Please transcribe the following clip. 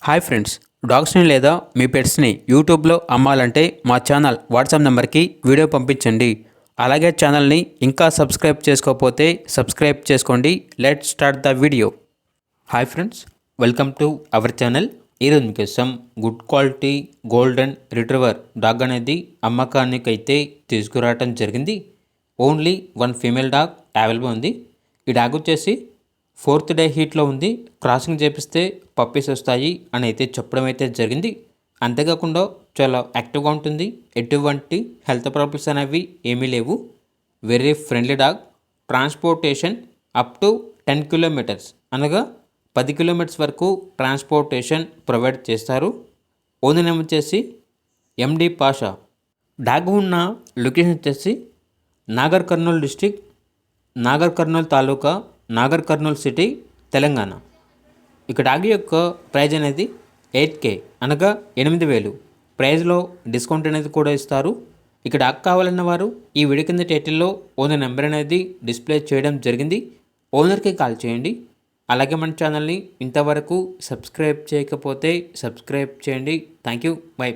Hi friends, డాగ్స్ని లేదా మీ పెట్స్ని యూట్యూబ్లో అమ్మాలంటే మా ఛానల్ వాట్సాప్ నెంబర్కి వీడియో పంపించండి. అలాగే ఛానల్ని ఇంకా సబ్స్క్రైబ్ చేసుకోకపోతే సబ్స్క్రైబ్ చేసుకోండి. Let start the video. Hi friends, welcome to our channel. ఈరోజు మీకోసం good quality golden retriever dog అనేది అమ్మకానికైతే తీసుకురావటం జరిగింది. Only one female dog available ఉంది. ఈ డాగ్ వచ్చేసి 4th డే హీట్లో ఉంది. క్రాసింగ్ చేపిస్తే పప్పీస్ వస్తాయి అని అయితే చెప్పడం అయితే జరిగింది. అంతేకాకుండా చాలా యాక్టివ్గా ఉంటుంది. ఎటువంటి హెల్త్ ప్రాబ్లమ్స్ అనేవి ఏమీ లేవు. Very friendly dog. Transportation up to 10 kilometres అనగా 10 కిలోమీటర్స్ వరకు ట్రాన్స్పోర్టేషన్ ప్రొవైడ్ చేస్తారు. ఓనర్ నేమ్ వచ్చేసి ఎండి పాషా. డాగ్ ఉన్న లొకేషన్ వచ్చేసి నాగర్ కర్నూల్ డిస్టిక్, నాగర్ కర్నూల్ తాలూకా, నాగర్ కర్నూల్ సిటీ, తెలంగాణ. ఇక డాగ్ యొక్క ప్రైజ్ అనేది 8K అనగా 8,000. ప్రైజ్లో డిస్కౌంట్ అనేది కూడా ఇస్తారు. ఇక డాగ్ కావాలన్న వారు ఈ వీడియో కింద టైటిల్లో ఓనర్ నెంబర్ అనేది డిస్ప్లే చేయడం జరిగింది. ఓనర్కి కాల్ చేయండి. అలాగే మన ఛానల్ని ఇంతవరకు సబ్స్క్రైబ్ చేయకపోతే సబ్స్క్రైబ్ చేయండి. Thank you. బై.